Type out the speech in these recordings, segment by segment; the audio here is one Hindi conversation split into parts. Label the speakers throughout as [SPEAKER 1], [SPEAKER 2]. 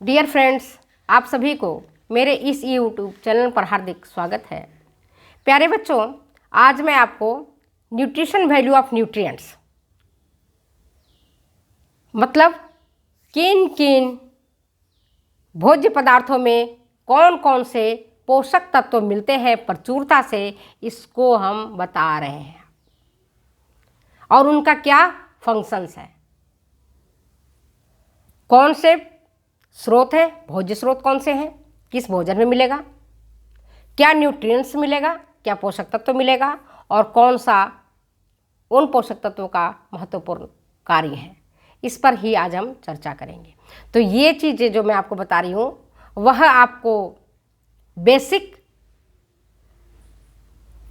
[SPEAKER 1] डियर फ्रेंड्स, आप सभी को मेरे इस यूट्यूब चैनल पर हार्दिक स्वागत है। प्यारे बच्चों, आज मैं आपको न्यूट्रिशन वैल्यू ऑफ न्यूट्रिएंट्स मतलब किन किन भोज्य पदार्थों में कौन कौन से पोषक तत्व मिलते हैं प्रचुरता से, इसको हम बता रहे हैं और उनका क्या फंक्शंस है। कौन से स्रोत है, भोज्य स्रोत कौन से हैं, किस भोजन में मिलेगा, क्या न्यूट्रिएंट्स मिलेगा, क्या पोषक तत्व मिलेगा और कौन सा उन पोषक तत्वों का महत्वपूर्ण कार्य है, इस पर ही आज हम चर्चा करेंगे। तो ये चीज़ें जो मैं आपको बता रही हूँ वह आपको बेसिक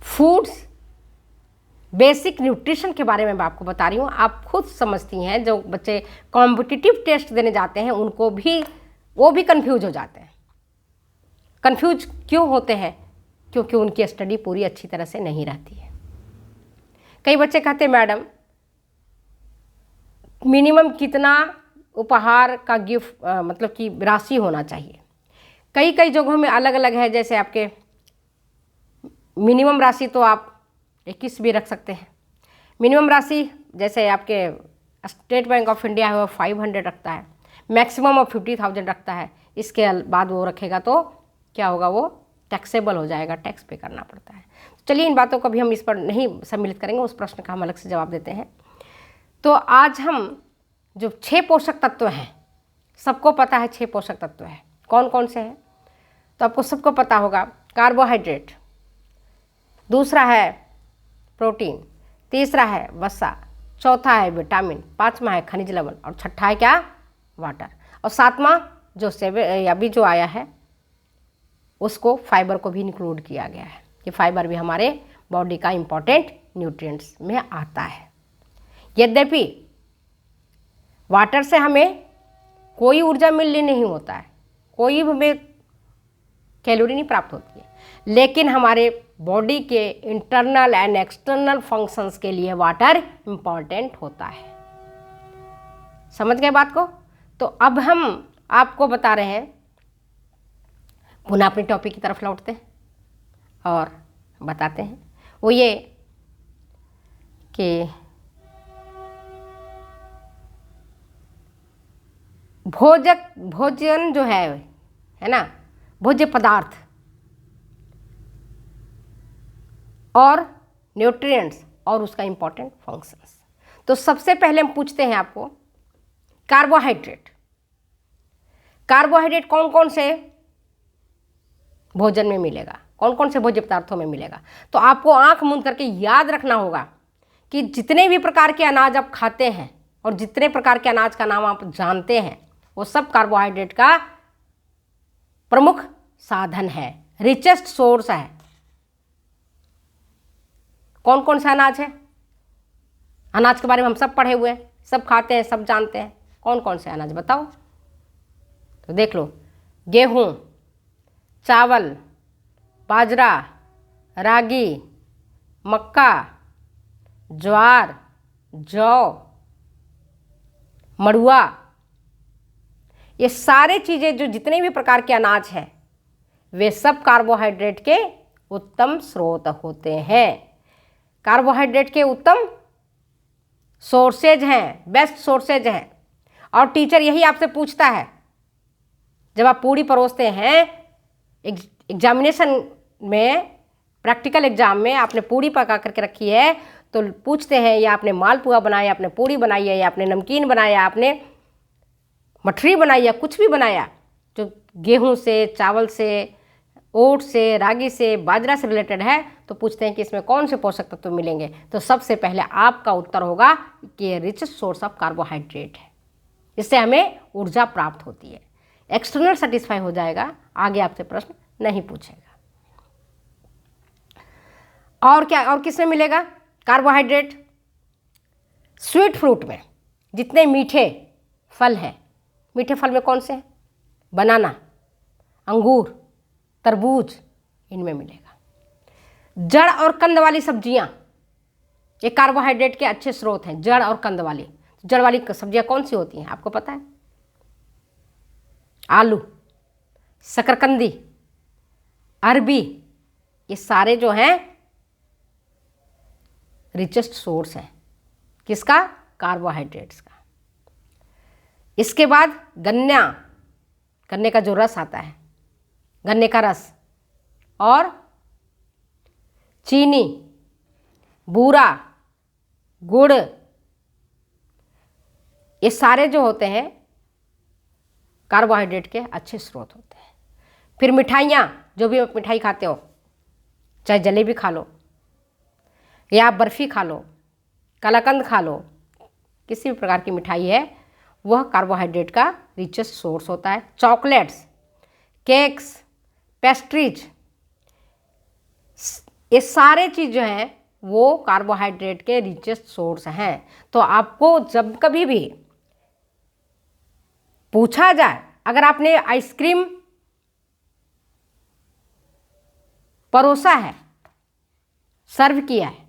[SPEAKER 1] फूड्स, बेसिक न्यूट्रिशन के बारे में मैं आपको बता रही हूँ। आप खुद समझती हैं, जो बच्चे कॉम्पिटिटिव टेस्ट देने जाते हैं उनको भी वो भी कंफ्यूज हो जाते हैं। कंफ्यूज क्यों होते हैं? क्योंकि उनकी स्टडी पूरी अच्छी तरह से नहीं रहती है। कई बच्चे कहते हैं मैडम मिनिमम कितना उपहार का गिफ्ट मतलब कि राशि होना चाहिए। कई कई जगहों में अलग अलग है। जैसे आपके मिनिमम राशि तो आप 21 भी रख सकते हैं। मिनिमम राशि जैसे आपके स्टेट बैंक ऑफ इंडिया है वो 500 रखता है, मैक्सिमम ऑफ 50,000 रखता है। इसके बाद वो रखेगा तो क्या होगा, वो टैक्सेबल हो जाएगा, टैक्स पे करना पड़ता है। चलिए इन बातों को भी हम इस पर नहीं सम्मिलित करेंगे, उस प्रश्न का हम अलग से जवाब देते हैं। तो आज हम जो 6 पोषक तत्व हैं, सबको पता है 6 पोषक तत्व हैं, कौन कौन से हैं तो आपको सबको पता होगा। कार्बोहाइड्रेट, दूसरा है प्रोटीन, तीसरा है वसा, चौथा है विटामिन, पांचवा है खनिज लवण और छठा है क्या, वाटर। और सातवां जो अभी जो आया है उसको फाइबर को भी इंक्लूड किया गया है कि फाइबर भी हमारे बॉडी का इम्पॉर्टेंट न्यूट्रिएंट्स में आता है। यद्यपि वाटर से हमें कोई ऊर्जा मिलनी नहीं होता है, कोई हमें कैलोरी नहीं प्राप्त होती है, लेकिन हमारे बॉडी के इंटरनल एंड एक्सटर्नल फंक्शंस के लिए वाटर इम्पॉर्टेंट होता है। समझ गए बात को? तो अब हम आपको बता रहे हैं, पुनः अपनी टॉपिक की तरफ लौटते हैं और बताते हैं। वो ये कि भोजन जो है ना, भोज्य पदार्थ और न्यूट्रिएंट्स और उसका इम्पॉर्टेंट फंक्शंस। तो सबसे पहले हम पूछते हैं आपको कार्बोहाइड्रेट। कार्बोहाइड्रेट कौन कौन से भोजन में मिलेगा, कौन कौन से भोज्य पदार्थों में मिलेगा? तो आपको आंख मूंद करके याद रखना होगा कि जितने भी प्रकार के अनाज आप खाते हैं और जितने प्रकार के अनाज का नाम आप जानते हैं वो सब कार्बोहाइड्रेट का प्रमुख साधन है, रिचेस्ट सोर्स है। कौन कौन सा अनाज है? अनाज के बारे में हम सब पढ़े हुए हैं, सब खाते हैं, सब जानते हैं। कौन कौन से अनाज बताओ? तो देख लो, गेहूं, चावल, बाजरा, रागी, मक्का, ज्वार, जौ, मड़ुआ, ये सारे चीज़ें जो जितने भी प्रकार के अनाज हैं वे सब कार्बोहाइड्रेट के उत्तम स्रोत होते हैं। कार्बोहाइड्रेट के उत्तम सोर्सेज हैं, बेस्ट सोर्सेज हैं। और टीचर यही आपसे पूछता है जब आप पूड़ी परोसते हैं एग्जामिनेशन में, प्रैक्टिकल एग्जाम में आपने पूड़ी पका करके रखी है तो पूछते हैं या आपने मालपुआ बनाया, आपने पूड़ी बनाई है, या आपने नमकीन बनाया, आपने मठरी बनाई या कुछ भी बनाया जो गेहूं से, चावल से, ओट से, रागी से, बाजरा से रिलेटेड है, तो पूछते हैं कि इसमें कौन से पोषक तत्व मिलेंगे। तो सबसे पहले आपका उत्तर होगा कि ये रिच सोर्स ऑफ कार्बोहाइड्रेट है, इससे हमें ऊर्जा प्राप्त होती है। एक्सटर्नल सेटिस्फाई हो जाएगा, आगे आपसे प्रश्न नहीं पूछेगा। और क्या, और किस में मिलेगा कार्बोहाइड्रेट? स्वीट फ्रूट में, जितने मीठे फल हैं, मीठे फल में कौन से हैं? बनाना, अंगूर, तरबूज, इनमें मिलेगा। जड़ और कंद वाली सब्जियां ये कार्बोहाइड्रेट के अच्छे स्रोत हैं। जड़ और कंद वाली, जड़ वाली सब्जियां कौन सी होती हैं आपको पता है? आलू, शकरकंदी, अरबी, ये सारे जो हैं रिचेस्ट सोर्स हैं किसका? कार्बोहाइड्रेट्स का। इसके बाद गन्ने का जो रस आता है, गन्ने का रस, और चीनी, बूरा, गुड़, ये सारे जो होते हैं कार्बोहाइड्रेट के अच्छे स्रोत होते हैं। फिर मिठाइयाँ, जो भी आप मिठाई खाते हो, चाहे जलेबी खा लो या आप बर्फ़ी खा लो, कलाकंद खा लो, किसी भी प्रकार की मिठाई है वह कार्बोहाइड्रेट का रिचेस्ट सोर्स होता है। चॉकलेट्स, केक्स, पेस्ट्रीज, ये सारे चीज़ जो हैं वो कार्बोहाइड्रेट के रिचेस्ट सोर्स हैं। तो आपको जब कभी भी पूछा जाए, अगर आपने आइसक्रीम परोसा है, सर्व किया है,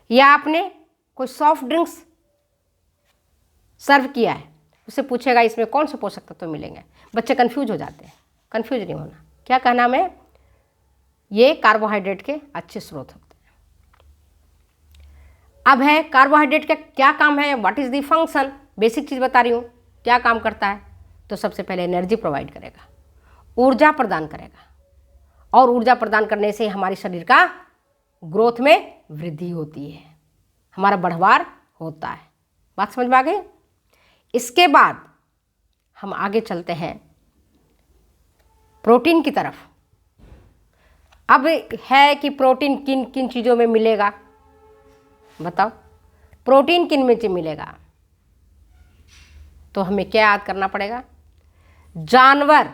[SPEAKER 1] या आपने कोई सॉफ्ट ड्रिंक्स सर्व किया है, उससे पूछेगा इसमें कौन से पोषक तत्व मिलेंगे, बच्चे कंफ्यूज हो जाते हैं। कंफ्यूज नहीं होना, क्या कहना में ये कार्बोहाइड्रेट के अच्छे स्रोत होते हैं। अब है कार्बोहाइड्रेट का क्या काम है, what is the function, basic चीज़ बता रही हूँ क्या काम करता है। तो सबसे पहले एनर्जी प्रोवाइड करेगा, ऊर्जा प्रदान करेगा, और ऊर्जा प्रदान करने से हमारे शरीर का ग्रोथ में वृद्धि होती है, हमारा बढ़वार होता है। बात समझ में आ गई? इसके बाद हम आगे चलते हैं प्रोटीन की तरफ। अब है कि प्रोटीन किन किन चीज़ों में मिलेगा, बताओ प्रोटीन किन में मिलेगा? तो हमें क्या याद करना पड़ेगा? जानवर,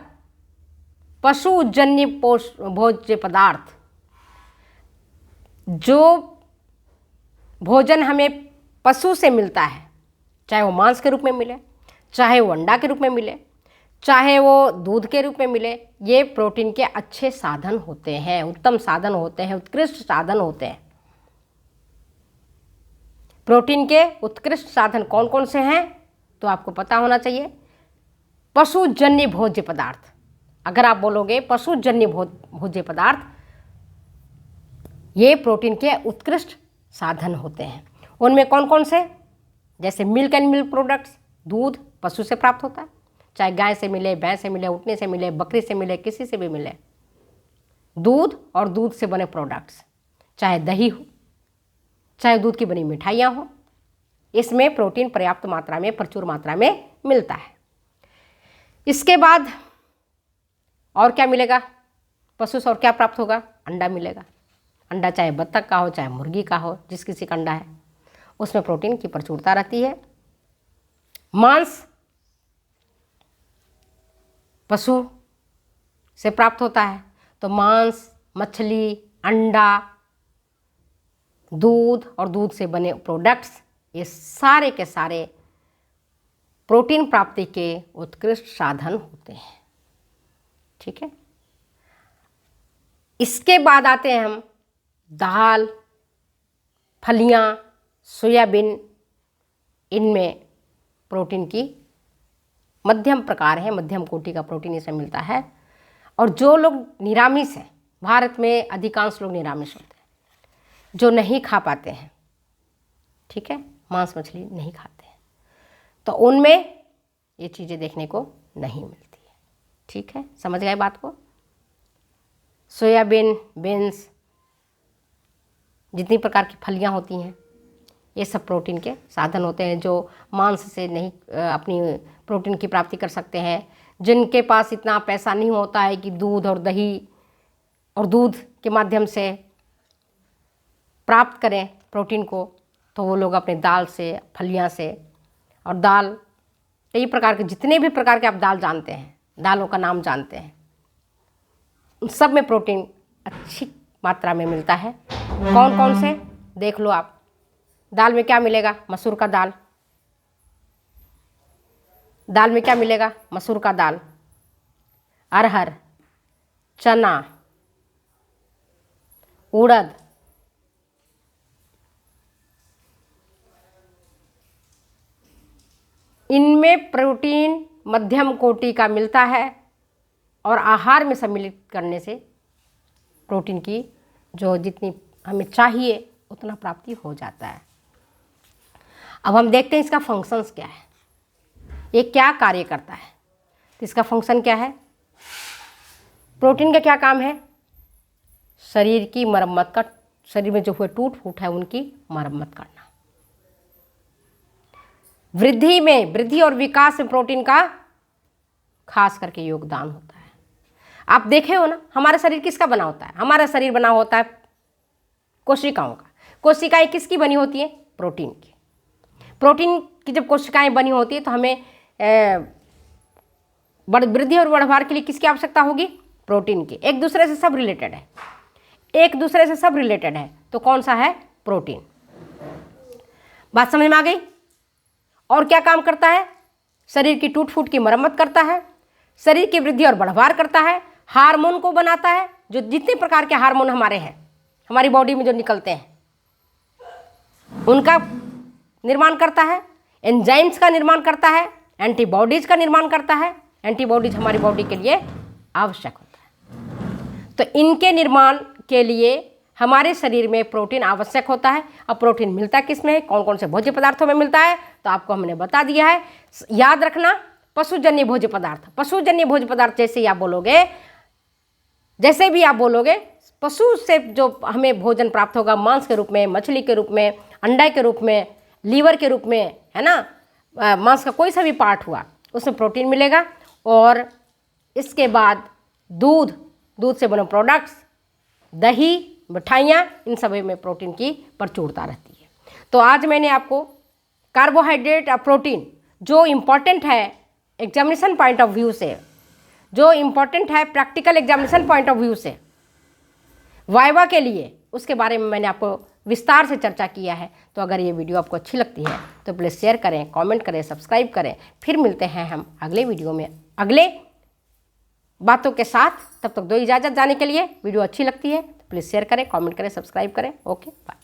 [SPEAKER 1] पशुजन्य भोज्य पदार्थ, जो भोजन हमें पशु से मिलता है, चाहे वो मांस के रूप में मिले, चाहे वो अंडा के रूप में मिले, चाहे वो दूध के रूप में मिले, ये प्रोटीन के अच्छे साधन होते हैं, उत्तम साधन होते हैं, उत्कृष्ट साधन होते हैं। प्रोटीन के उत्कृष्ट साधन कौन कौन से हैं तो आपको पता होना चाहिए। पशुजन्य भोज्य पदार्थ, अगर आप बोलोगे पशुजन्य भोज्य पदार्थ, ये प्रोटीन के उत्कृष्ट साधन होते हैं। उनमें कौन कौन से? जैसे मिल्क एंड मिल्क प्रोडक्ट्स, दूध पशु से प्राप्त होता है, चाहे गाय से मिले, भैंस से मिले, ऊँटने से मिले, बकरी से मिले, किसी से भी मिले, दूध और दूध से बने प्रोडक्ट्स, चाहे दही हो, चाहे दूध की बनी मिठाइयाँ हो, इसमें प्रोटीन पर्याप्त मात्रा में, प्रचुर मात्रा में मिलता है। इसके बाद और क्या मिलेगा? पशु से और क्या प्राप्त होगा? अंडा मिलेगा। अंडा चाहे बत्तख का हो, चाहे मुर्गी का हो, जिस किसी का अंडा है उसमें प्रोटीन की प्रचुरता रहती है। मांस पशु से प्राप्त होता है, तो मांस, मछली, अंडा, दूध और दूध से बने प्रोडक्ट्स, ये सारे के सारे प्रोटीन प्राप्ति के उत्कृष्ट साधन होते हैं। ठीक है, इसके बाद आते हैं हम दाल, फलियां, सोयाबीन, इनमें प्रोटीन की मध्यम प्रकार है, मध्यम कोटि का प्रोटीन इसमें मिलता है। और जो लोग निरामिष हैं, भारत में अधिकांश लोग निरामिष होते हैं, जो नहीं खा पाते हैं, ठीक है, मांस मछली नहीं खाते हैं, तो उनमें ये चीज़ें देखने को नहीं मिलती है। ठीक है, समझ गए बात को? सोयाबीन, बीन्स, जितनी प्रकार की फलियां होती हैं, ये सब प्रोटीन के साधन होते हैं। जो मांस से नहीं अपनी प्रोटीन की प्राप्ति कर सकते हैं, जिनके पास इतना पैसा नहीं होता है कि दूध और दही और दूध के माध्यम से प्राप्त करें प्रोटीन को, तो वो लोग अपने दाल से, फलियां से, और दाल कई प्रकार के, जितने भी प्रकार के आप दाल जानते हैं, दालों का नाम जानते हैं, उन सब में प्रोटीन अच्छी मात्रा में मिलता है। कौन कौन से देख लो आप। दाल में क्या मिलेगा? मसूर का दाल। दाल में क्या मिलेगा? मसूर का दाल, अरहर, चना, उड़द, इनमें प्रोटीन मध्यम कोटि का मिलता है और आहार में सम्मिलित करने से प्रोटीन की जो जितनी हमें चाहिए उतना प्राप्ति हो जाता है। अब हम देखते हैं इसका फंक्शंस क्या है, ये क्या कार्य करता है। तो इसका फंक्शन क्या है? प्रोटीन का क्या काम है? शरीर की मरम्मत का, शरीर में जो हुए टूट फूट है उनकी मरम्मत करना। वृद्धि और विकास में प्रोटीन का खास करके योगदान होता है। आप देखे हो ना, हमारा शरीर किसका बना होता है? हमारा शरीर बना होता है कोशिकाओं का। कोशिकाएं किसकी बनी होती हैं? प्रोटीन की। प्रोटीन की जब कोशिकाएं बनी होती है तो हमें वृद्धि और बढ़वार के लिए किसकी आवश्यकता होगी? प्रोटीन की। एक दूसरे से सब रिलेटेड है, एक दूसरे से सब रिलेटेड है, तो कौन सा है? प्रोटीन। बात समझ में आ गई? और क्या काम करता है? शरीर की टूट फूट की मरम्मत करता है, शरीर की वृद्धि और बढ़वार करता है, हार्मोन को बनाता है, जो जितने प्रकार के हार्मोन हमारे हैं, हमारी बॉडी में जो निकलते हैं उनका निर्माण करता है, एंजाइम्स का निर्माण करता है, एंटीबॉडीज का निर्माण करता है। एंटीबॉडीज हमारी बॉडी के लिए आवश्यक होता है। तो इनके निर्माण के लिए हमारे शरीर में प्रोटीन आवश्यक होता है। अब प्रोटीन मिलता किस में है, कौन कौन से भोज्य पदार्थों में मिलता है, तो आपको हमने बता दिया है। याद रखना, पशुजन्य भोज्य पदार्थ। पशुजन्य भोज्य पदार्थ जैसे आप बोलोगे, जैसे भी आप बोलोगे, पशु से जो हमें भोजन प्राप्त होगा, मांस के रूप में, मछली के रूप में, अंडा के रूप में, लीवर के रूप में, है ना, मांस का कोई सा भी पार्ट हुआ उसमें प्रोटीन मिलेगा। और इसके बाद दूध से बने प्रोडक्ट्स, दही, मिठाइयाँ, इन सभी में प्रोटीन की प्रचुरता रहती है। तो आज मैंने आपको कार्बोहाइड्रेट और प्रोटीन जो इम्पॉर्टेंट है एग्जामिनेशन पॉइंट ऑफ व्यू से, जो इम्पॉर्टेंट है practical examination point of view से, वाइवा के लिए, उसके बारे में मैंने आपको विस्तार से चर्चा किया है। तो अगर ये वीडियो आपको अच्छी लगती है तो प्लीज़ शेयर करें, कमेंट करें, सब्सक्राइब करें। फिर मिलते हैं हम अगले वीडियो में अगले बातों के साथ। तब तक दो इजाज़त। जाने के लिए वीडियो अच्छी लगती है तो प्लीज़ शेयर करें, कमेंट करें, सब्सक्राइब करें। Okay, bye.